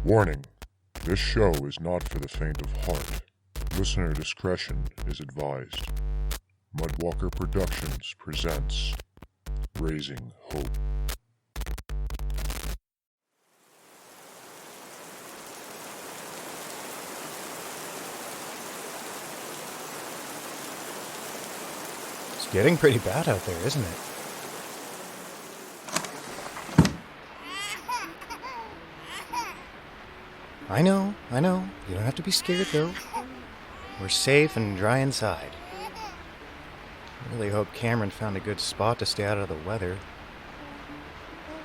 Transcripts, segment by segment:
Warning, this show is not for the faint of heart. Listener discretion is advised. Mudwalker Productions presents Raising Hope. It's getting pretty bad out there, isn't it? I know. You don't have to be scared, though. We're safe and dry inside. I really hope Cameron found a good spot to stay out of the weather.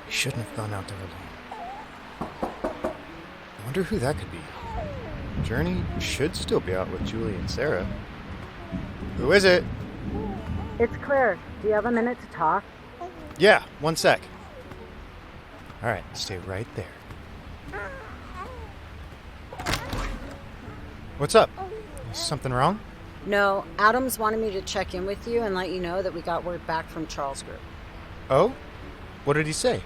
He shouldn't have gone out there alone. I wonder who that could be. Journey should still be out with Julie and Sarah. Who is it? It's Claire. Do you have a minute to talk? Yeah, 1 sec. All right, stay right there. What's up? Is something wrong? No, Adams wanted me to check in with you and let you know that we got word back from Charles Group. Oh? What did he say?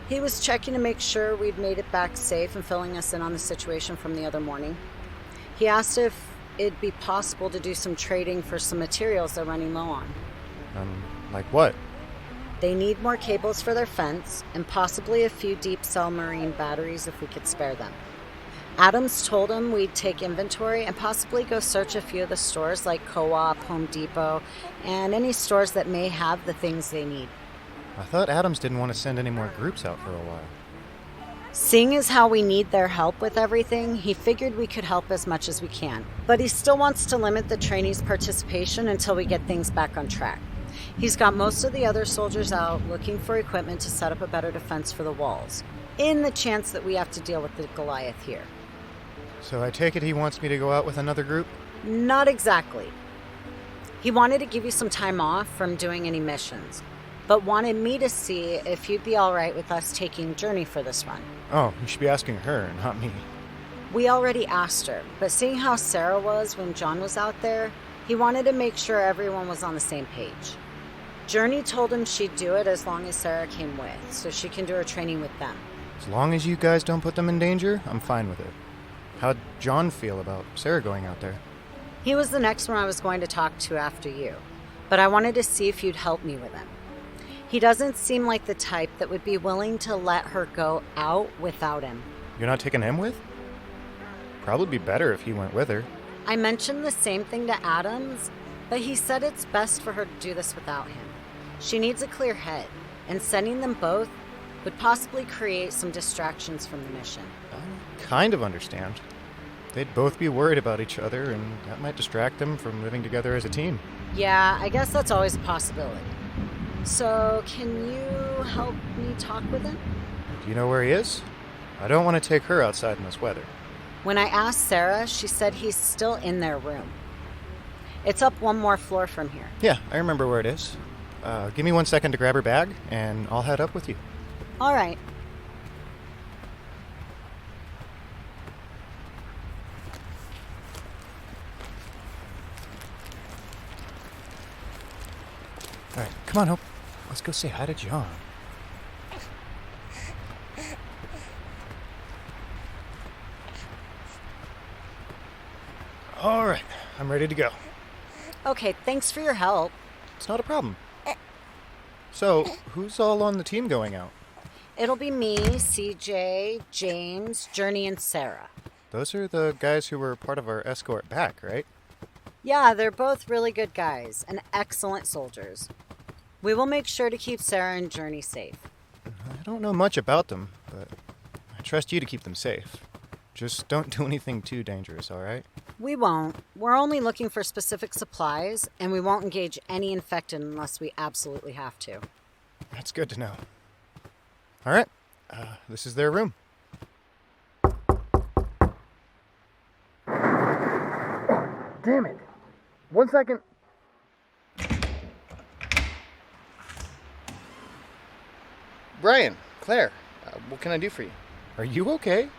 He was checking to make sure we'd made it back safe and filling us in on the situation from the other morning. He asked if it'd be possible to do some trading for some materials they're running low on. Like what? They need more cables for their fence and possibly a few deep cell marine batteries if we could spare them. Adams told him we'd take inventory and possibly go search a few of the stores like Co-op, Home Depot, and any stores that may have the things they need. I thought Adams didn't want to send any more groups out for a while. Seeing as how we need their help with everything, he figured we could help as much as we can. But he still wants to limit the trainees' participation until we get things back on track. He's got most of the other soldiers out looking for equipment to set up a better defense for the walls, in the chance that we have to deal with the Goliath here. So I take it he wants me to go out with another group? Not exactly. He wanted to give you some time off from doing any missions, but wanted me to see if you'd be all right with us taking Journey for this run. Oh, you should be asking her, not me. We already asked her, but seeing how Sarah was when John was out there, he wanted to make sure everyone was on the same page. Journey told him she'd do it as long as Sarah came with, so she can do her training with them. As long as you guys don't put them in danger, I'm fine with it. How'd John feel about Sarah going out there? He was the next one I was going to talk to after you, but I wanted to see if you'd help me with him. He doesn't seem like the type that would be willing to let her go out without him. You're not taking him with? Probably be better if he went with her. I mentioned the same thing to Adams, but he said it's best for her to do this without him. She needs a clear head, and sending them both would possibly create some distractions from the mission. I kind of understand. They'd both be worried about each other, and that might distract them from living together as a team. Yeah, I guess that's always a possibility. So, can you help me talk with him? Do you know where he is? I don't want to take her outside in this weather. When I asked Sarah, she said he's still in their room. It's up one more floor from here. Yeah, I remember where it is. Give me 1 second to grab her bag, and I'll head up with you. All right. All right, come on, Hope. Let's go say hi to John. All right, I'm ready to go. Okay, thanks for your help. It's not a problem. So, who's all on the team going out? It'll be me, CJ, James, Journey, and Sarah. Those are the guys who were part of our escort back, right? Yeah, they're both really good guys and excellent soldiers. We will make sure to keep Sarah and Journey safe. I don't know much about them, but I trust you to keep them safe. Just don't do anything too dangerous, all right? We won't. We're only looking for specific supplies, and we won't engage any infected unless we absolutely have to. That's good to know. All right, this is their room. Damn it. 1 second. Brian, Claire, what can I do for you? Are you okay?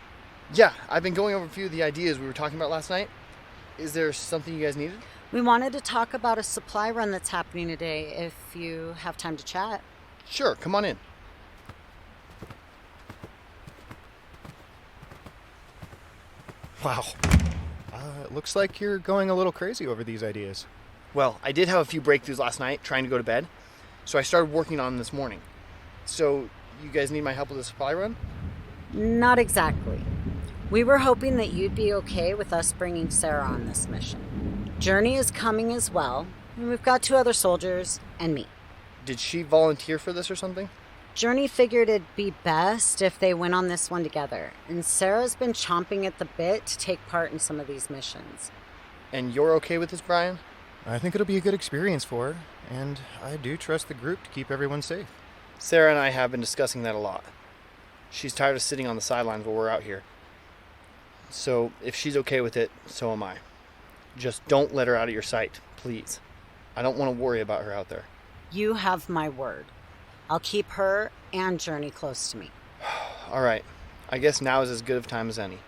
Yeah, I've been going over a few of the ideas we were talking about last night. Is there something you guys needed? We wanted to talk about a supply run that's happening today, if you have time to chat. Sure, come on in. Wow. It looks like you're going a little crazy over these ideas. Well, I did have a few breakthroughs last night trying to go to bed, so I started working on them this morning. So, you guys need my help with the supply run? Not exactly. We were hoping that you'd be okay with us bringing Sarah on this mission. Journey is coming as well, and we've got 2 other soldiers and me. Did she volunteer for this or something? Journey figured it'd be best if they went on this one together, and Sarah's been chomping at the bit to take part in some of these missions. And you're okay with this, Brian? I think it'll be a good experience for her, and I do trust the group to keep everyone safe. Sarah and I have been discussing that a lot. She's tired of sitting on the sidelines while we're out here. So, if she's okay with it, so am I. Just don't let her out of your sight, please. I don't want to worry about her out there. You have my word. I'll keep her and Journey close to me. All right. I guess now is as good of time as any.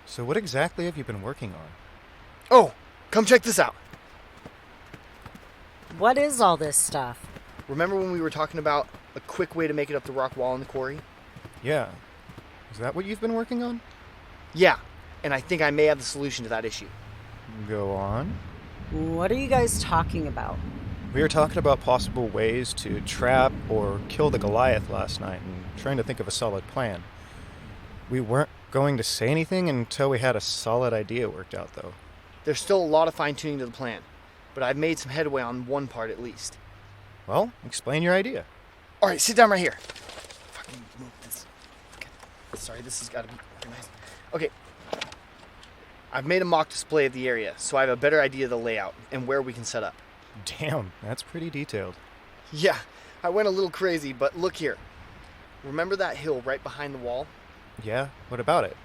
So what exactly have you been working on? Oh, come check this out. What is all this stuff? Remember when we were talking about a quick way to make it up the rock wall in the quarry? Yeah. Is that what you've been working on? Yeah, and I think I may have the solution to that issue. Go on. What are you guys talking about? We were talking about possible ways to trap or kill the Goliath last night and trying to think of a solid plan. We weren't going to say anything until we had a solid idea worked out, though. There's still a lot of fine-tuning to the plan, but I've made some headway on one part at least. Well, explain your idea. All right, sit down right here. Fucking move this. Okay. Sorry, this has got to be organized. Okay. I've made a mock display of the area, so I have a better idea of the layout and where we can set up. Damn, that's pretty detailed. Yeah, I went a little crazy, but look here. Remember that hill right behind the wall? Yeah, what about it?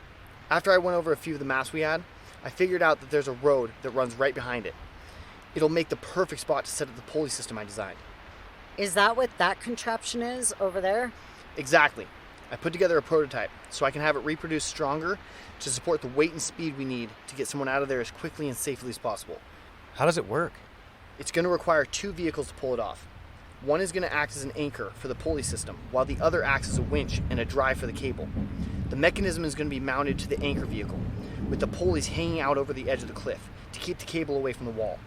After I went over a few of the maps we had, I figured out that there's a road that runs right behind it. It'll make the perfect spot to set up the pulley system I designed. Is that what that contraption is over there? Exactly. I put together a prototype so I can have it reproduce stronger to support the weight and speed we need to get someone out of there as quickly and safely as possible. How does it work? It's going to require 2 vehicles to pull it off. One is going to act as an anchor for the pulley system, while the other acts as a winch and a drive for the cable. The mechanism is going to be mounted to the anchor vehicle, with the pulleys hanging out over the edge of the cliff to keep the cable away from the wall.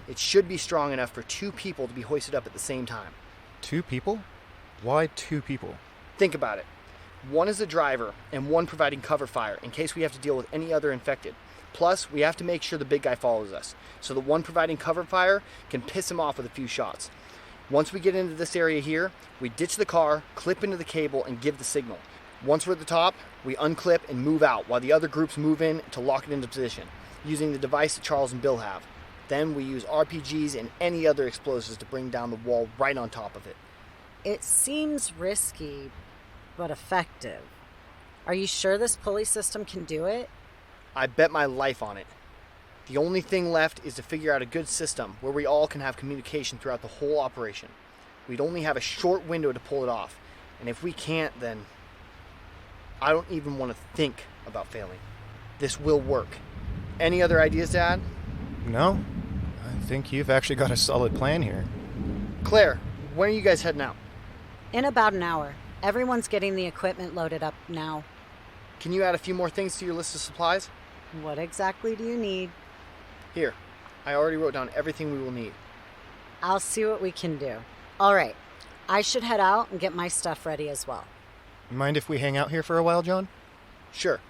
It should be strong enough for 2 people to be hoisted up at the same time. 2 people? Why 2 people? Think about it. One is the driver, and one providing cover fire in case we have to deal with any other infected. Plus, we have to make sure the big guy follows us, so the one providing cover fire can piss him off with a few shots. Once we get into this area here, we ditch the car, clip into the cable, and give the signal. Once we're at the top, we unclip and move out while the other groups move in to lock it into position, using the device that Charles and Bill have. Then we use RPGs and any other explosives to bring down the wall right on top of it. It seems risky, but effective. Are you sure this pulley system can do it? I bet my life on it. The only thing left is to figure out a good system where we all can have communication throughout the whole operation. We'd only have a short window to pull it off, and if we can't, then I don't even want to think about failing. This will work. Any other ideas to add? No. I think you've actually got a solid plan here. Claire, when are you guys heading out? In about an hour. Everyone's getting the equipment loaded up now. Can you add a few more things to your list of supplies? What exactly do you need? Here, I already wrote down everything we will need. I'll see what we can do. All right. I should head out and get my stuff ready as well. Mind if we hang out here for a while, John? Sure.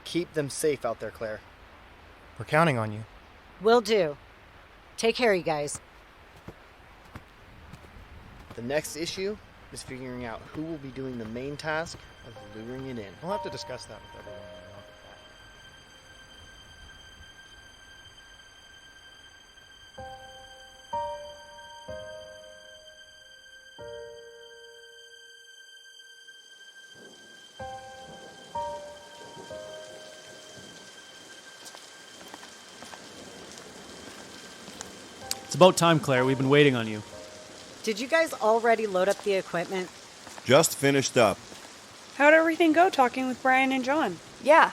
Keep them safe out there, Claire. We're counting on you. Will do. Take care, you guys. The next issue is figuring out who will be doing the main task of luring it in. We'll have to discuss that with everyone. It's about time, Claire. We've been waiting on you. Did you guys already load up the equipment? Just finished up. How'd everything go talking with Brian and John? Yeah.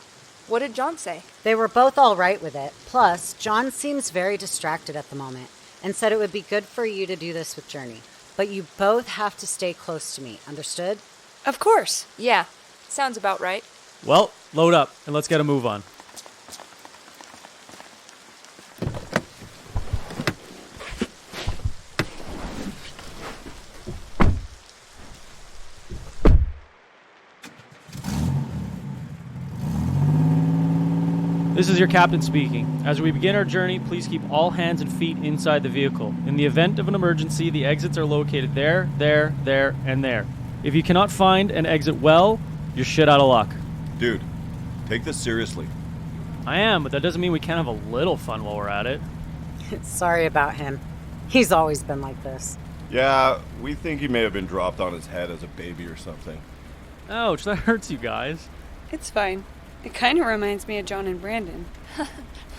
What did John say? They were both all right with it. Plus, John seems very distracted at the moment and said it would be good for you to do this with Journey. But you both have to stay close to me, understood? Of course. Yeah. Sounds about right. Well, load up and let's get a move on. This is your captain speaking. As we begin our journey, please keep all hands and feet inside the vehicle. In the event of an emergency, the exits are located there, and there. If you cannot find an exit well, you're shit out of luck. Dude, take this seriously. I am, but that doesn't mean we can't have a little fun while we're at it. Sorry about him. He's always been like this. Yeah, we think he may have been dropped on his head as a baby or something. Ouch, that hurts you guys. It's fine. It kind of reminds me of John and Brandon.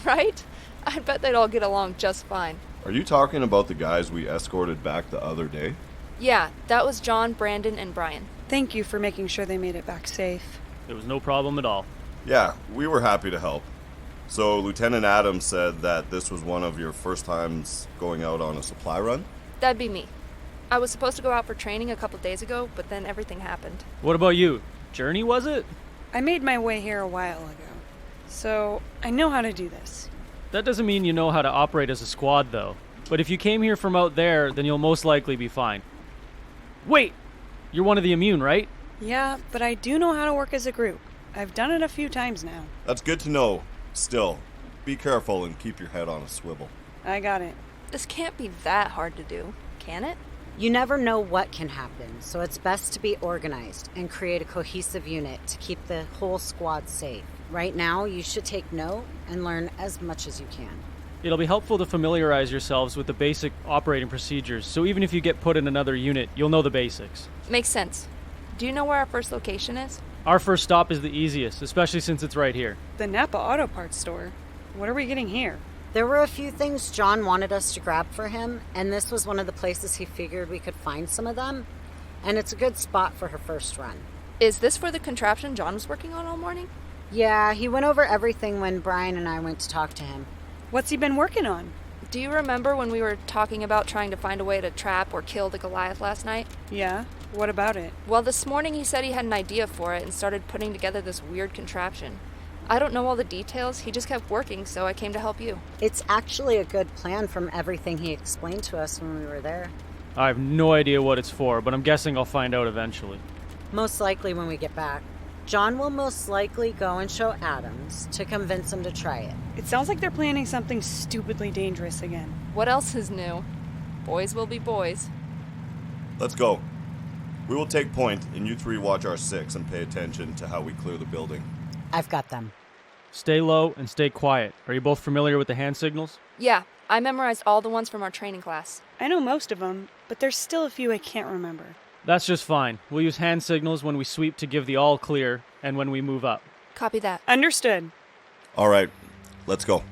Right? I bet they'd all get along just fine. Are you talking about the guys we escorted back the other day? Yeah, that was John, Brandon, and Brian. Thank you for making sure they made it back safe. There was no problem at all. Yeah, we were happy to help. So Lieutenant Adams said that this was one of your first times going out on a supply run? That'd be me. I was supposed to go out for training a couple days ago, but then everything happened. What about you? Journey, was it? I made my way here a while ago, so I know how to do this. That doesn't mean you know how to operate as a squad, though. But if you came here from out there, then you'll most likely be fine. Wait! You're one of the immune, right? Yeah, but I do know how to work as a group. I've done it a few times now. That's good to know. Still, be careful and keep your head on a swivel. I got it. This can't be that hard to do, can it? You never know what can happen, so it's best to be organized and create a cohesive unit to keep the whole squad safe. Right now, you should take note and learn as much as you can. It'll be helpful to familiarize yourselves with the basic operating procedures, so even if you get put in another unit, you'll know the basics. Makes sense. Do you know where our first location is? Our first stop is the easiest, especially since it's right here. The Napa Auto Parts store. What are we getting here? There were a few things John wanted us to grab for him, and this was one of the places he figured we could find some of them. And it's a good spot for her first run. Is this for the contraption John was working on all morning? Yeah, he went over everything when Brian and I went to talk to him. What's he been working on? Do you remember when we were talking about trying to find a way to trap or kill the Goliath last night? Yeah, what about it? Well, this morning he said he had an idea for it and started putting together this weird contraption. I don't know all the details, he just kept working, so I came to help you. It's actually a good plan from everything he explained to us when we were there. I have no idea what it's for, but I'm guessing I'll find out eventually. Most likely when we get back. John will most likely go and show Adams to convince him to try it. It sounds like they're planning something stupidly dangerous again. What else is new? Boys will be boys. Let's go. We will take point, and you three watch our six and pay attention to how we clear the building. I've got them. Stay low and stay quiet. Are you both familiar with the hand signals? Yeah, I memorized all the ones from our training class. I know most of them, but there's still a few I can't remember. That's just fine. We'll use hand signals when we sweep to give the all clear and when we move up. Copy that. Understood. All right, let's go.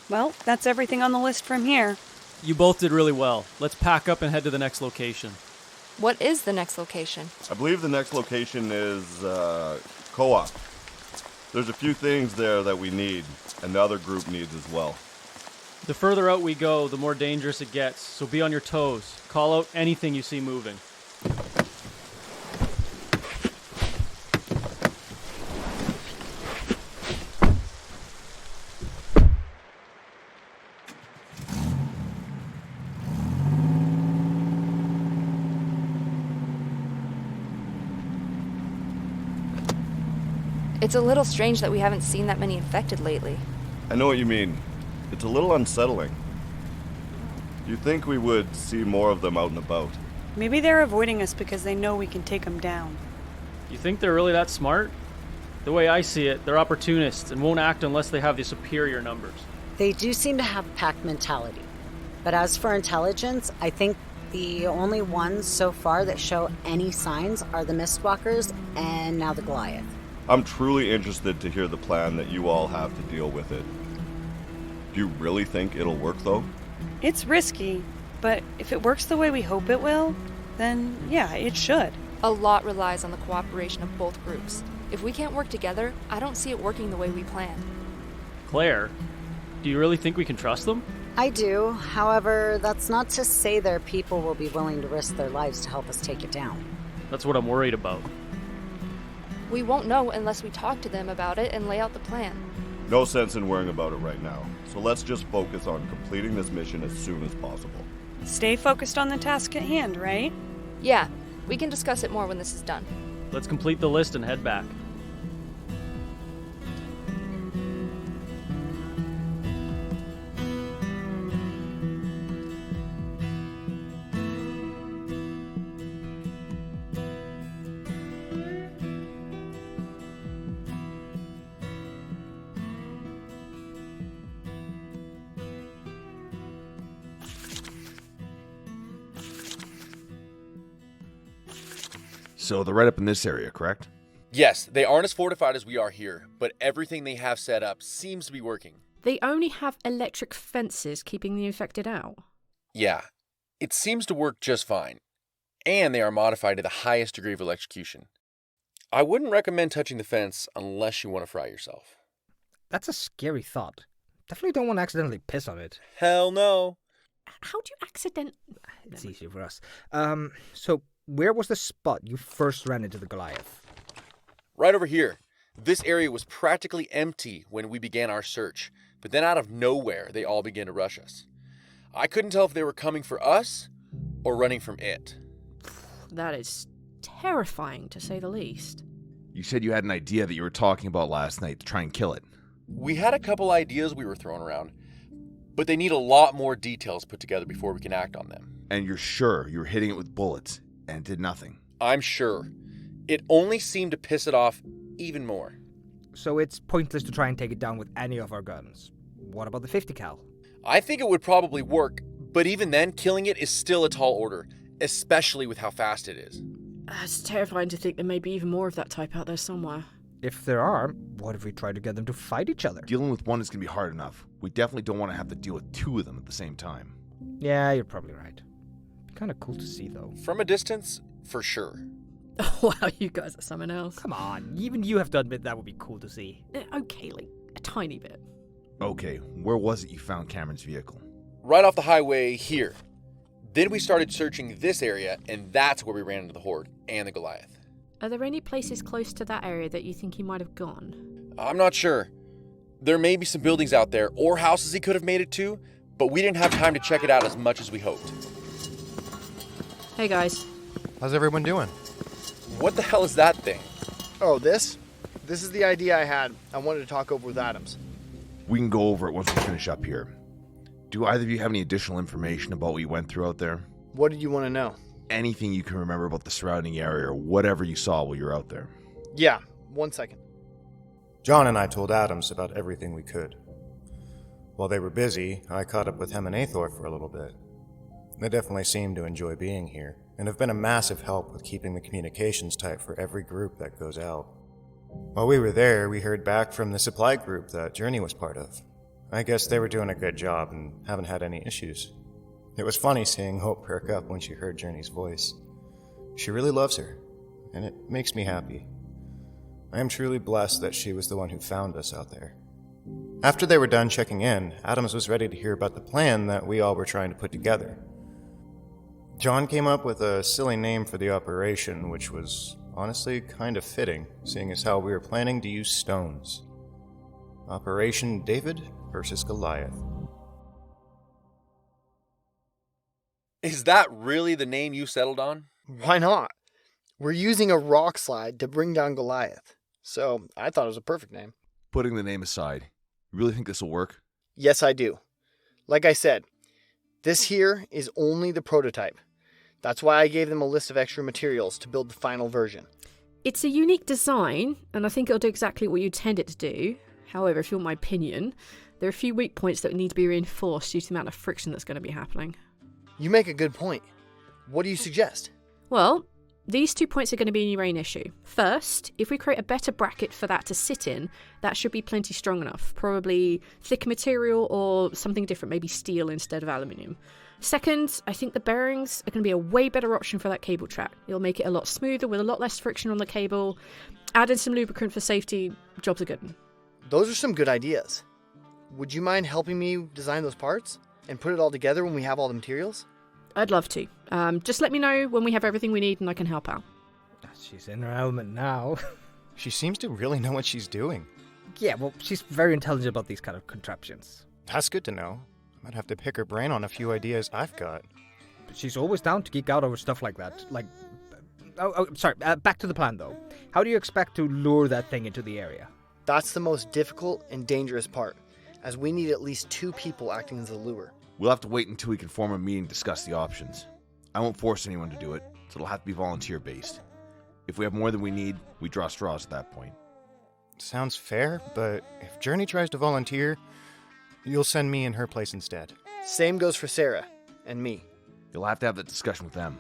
Well, that's everything on the list from here. You both did really well. Let's pack up and head to the next location. What is the next location? I believe the next location is co-op. There's a few things there that we need, and the other group needs as well. The further out we go, the more dangerous it gets, so be on your toes. Call out anything you see moving. It's a little strange that we haven't seen that many infected lately. I know what you mean. It's a little unsettling. You'd think we would see more of them out and about. Maybe they're avoiding us because they know we can take them down. You think they're really that smart? The way I see it, they're opportunists and won't act unless they have the superior numbers. They do seem to have a pack mentality. But as for intelligence, I think the only ones so far that show any signs are the Mistwalkers and now the Goliath. I'm truly interested to hear the plan that you all have to deal with it. Do you really think it'll work, though? It's risky, but if it works the way we hope it will, then yeah, it should. A lot relies on the cooperation of both groups. If we can't work together, I don't see it working the way we plan. Claire, Do you really think we can trust them? I do. However, that's not to say their people will be willing to risk their lives to help us take it down. That's what I'm worried about. We won't know unless we talk to them about it and lay out the plan. No sense in worrying about it right now. So let's just focus on completing this mission as soon as possible. Stay focused on the task at hand, right? Yeah, we can discuss it more when this is done. Let's complete the list and head back. So they're right up in this area, correct? Yes, they aren't as fortified as we are here, but everything they have set up seems to be working. They only have electric fences keeping the infected out. Yeah, it seems to work just fine. And they are modified to the highest degree of electrocution. I wouldn't recommend touching the fence unless you want to fry yourself. That's a scary thought. Definitely don't want to accidentally piss on it. Hell no. How do you accident... It's easier for us. So where was the spot you first ran into the Goliath? Right over here. This area was practically empty when we began our search, but then out of nowhere, they all began to rush us. I couldn't tell if they were coming for us or running from it. That is terrifying, to say the least. You said you had an idea that you were talking about last night to try and kill it. We had a couple ideas we were throwing around, but they need a lot more details put together before we can act on them. And you're sure you were hitting it with bullets and did nothing? I'm sure. It only seemed to piss it off even more. So it's pointless to try and take it down with any of our guns. What about the 50 cal? I think it would probably work, but even then, killing it is still a tall order, especially with how fast it is. It's terrifying to think there may be even more of that type out there somewhere. If there are, what if we try to get them to fight each other? Dealing with one is going to be hard enough. We definitely don't want to have to deal with two of them at the same time. Yeah, you're probably right. Kind of cool to see, though. From a distance, for sure. Wow, you guys are something else. Come on, even you have to admit that would be cool to see. Okay, like a tiny bit. Okay, where was it you found Cameron's vehicle? Right off the highway here. Then we started searching this area, and that's where we ran into the Horde and the Goliath. Are there any places close to that area that you think he might have gone? I'm not sure. There may be some buildings out there, or houses he could have made it to, but we didn't have time to check it out as much as we hoped. Hey guys. How's everyone doing? What the hell is that thing? Oh, this? This is the idea I had. I wanted to talk over with Adams. We can go over it once we finish up here. Do either of you have any additional information about what you went through out there? What did you want to know? Anything you can remember about the surrounding area or whatever you saw while you were out there. Yeah, 1 second. John and I told Adams about everything we could. While they were busy, I caught up with Hem and Athor for a little bit. They definitely seem to enjoy being here, and have been a massive help with keeping the communications tight for every group that goes out. While we were there, we heard back from the supply group that Journey was part of. I guess they were doing a good job and haven't had any issues. It was funny seeing Hope perk up when she heard Journey's voice. She really loves her, and it makes me happy. I am truly blessed that she was the one who found us out there. After they were done checking in, Adams was ready to hear about the plan that we all were trying to put together. John came up with a silly name for the operation, which was honestly kind of fitting, seeing as how we were planning to use stones. Operation David versus Goliath. Is that really the name you settled on? Why not? We're using a rock slide to bring down Goliath, so I thought it was a perfect name. Putting the name aside, you really think this will work? Yes, I do. Like I said, this here is only the prototype. That's why I gave them a list of extra materials to build the final version. It's a unique design, and I think it'll do exactly what you intend it to do. However, if you want my opinion, there are a few weak points that need to be reinforced due to the amount of friction that's going to be happening. You make a good point. What do you suggest? Well, these 2 points are going to be your main issue. First, if we create a better bracket for that to sit in, that should be plenty strong enough. Probably thicker material or something different, maybe steel instead of aluminium. Second, I think the bearings are going to be a way better option for that cable track. It'll make it a lot smoother with a lot less friction on the cable. Add in some lubricant for safety, jobs are good. Those are some good ideas. would you mind helping me design those parts and put it all together when we have all the materials? I'd love to. Just let me know when we have everything we need and I can help out. She's in her element now. She seems to really know what she's doing. Yeah, well, she's very intelligent about these kind of contraptions. That's good to know. I might have to pick her brain on a few ideas I've got. But she's always down to geek out over stuff like that. Back to the plan, though. How do you expect to lure that thing into the area? That's the most difficult and dangerous part, as we need at least 2 people acting as a lure. We'll have to wait until we can form a meeting to discuss the options. I won't force anyone to do it, so it'll have to be volunteer-based. If we have more than we need, we draw straws at that point. Sounds fair, but if Journey tries to volunteer, you'll send me in her place instead. Same goes for Sarah and me. You'll have to have that discussion with them.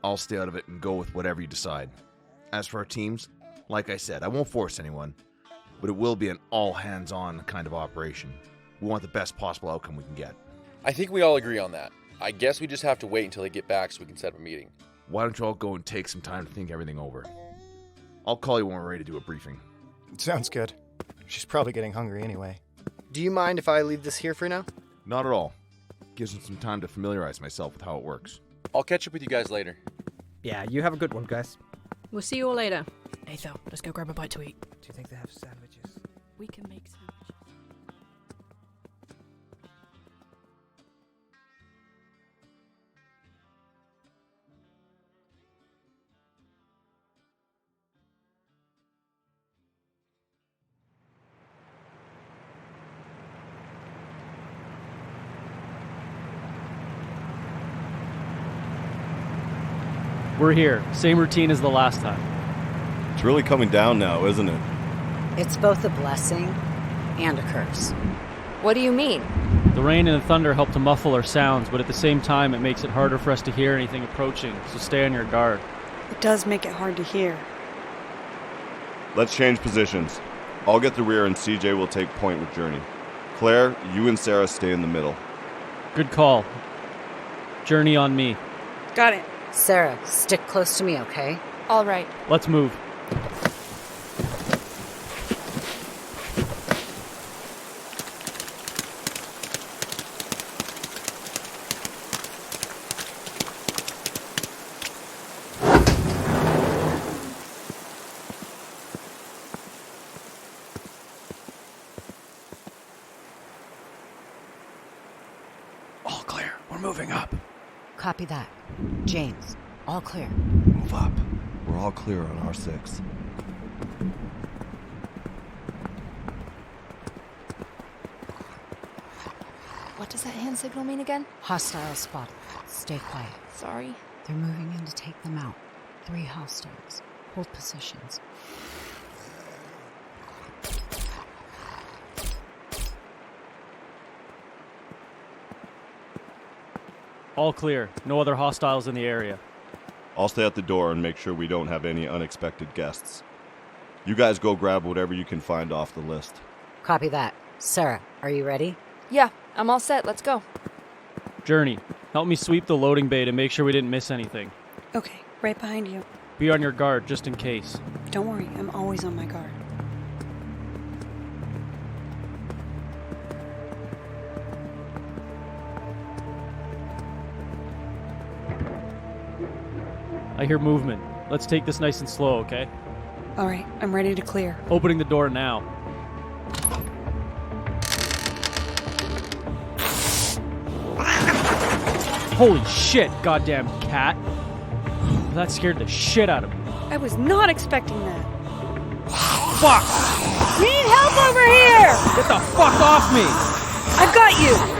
I'll stay out of it and go with whatever you decide. As for our teams, like I said, I won't force anyone, but it will be an all-hands-on kind of operation. We want the best possible outcome we can get. I think we all agree on that. I guess we just have to wait until they get back so we can set up a meeting. Why don't you all go and take some time to think everything over? I'll call you when we're ready to do a briefing. Sounds good. She's probably getting hungry anyway. Do you mind if I leave this here for now? Not at all. Gives me some time to familiarize myself with how it works. I'll catch up with you guys later. Yeah, you have a good one, guys. We'll see you all later. Atho, let's go grab a bite to eat. Do you think they have sandwiches? We can make sandwiches. We're here. Same routine as the last time. It's really coming down now, isn't it? It's both a blessing and a curse. What do you mean? The rain and the thunder help to muffle our sounds, but at the same time it makes it harder for us to hear anything approaching, so stay on your guard. It does make it hard to hear. Let's change positions. I'll get the rear and CJ will take point with Journey. Claire, you and Sarah stay in the middle. Good call. Journey on me. Got it. Sarah, stick close to me, okay? All right. Let's move. All clear. We're moving up. Copy that. James, all clear. Move up. We're all clear on R6. What does that hand signal mean again? Hostile spotted. Stay quiet. Sorry. They're moving in to take them out. 3 hostiles. Hold positions. All clear. No other hostiles in the area. I'll stay at the door and make sure we don't have any unexpected guests. You guys go grab whatever you can find off the list. Copy that. Sarah, are you ready? Yeah, I'm all set. Let's go. Journey, help me sweep the loading bay to make sure we didn't miss anything. Okay, right behind you. Be on your guard, just in case. Don't worry, I'm always on my guard. I hear movement. Let's take this nice and slow, okay? All right, I'm ready to clear. Opening the door now. Holy shit, goddamn cat. That scared the shit out of me. I was not expecting that. Fuck! We need help over here! Get the fuck off me! I've got you!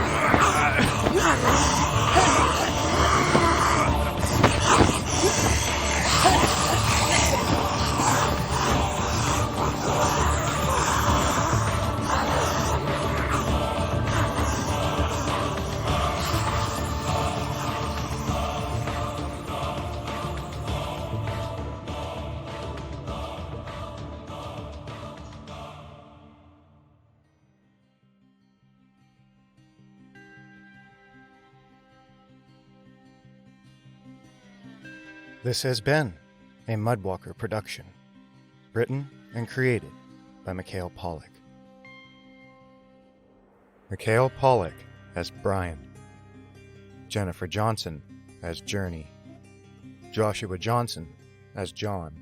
This has been a Mudwalker production, written and created by Mikhail Pollack. Mikhail Pollack as Brian, Jennifer Johnson as Journey, Joshua Johnson as John,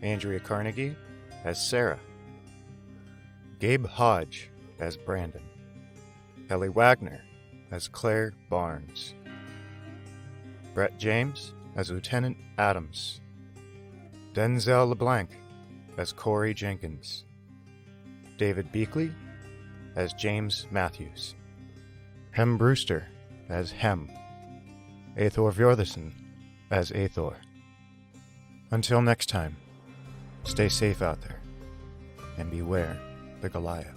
Andrea Carnegie as Sarah, Gabe Hodge as Brandon, Kelly Wagner as Claire Barnes, Brett James as Lieutenant Adams, Denzel LeBlanc as Corey Jenkins, David Beakley as James Matthews, Hem Brewster as Hem, Athor Fjorderson as Athor. Until next time, stay safe out there, and beware the Goliath.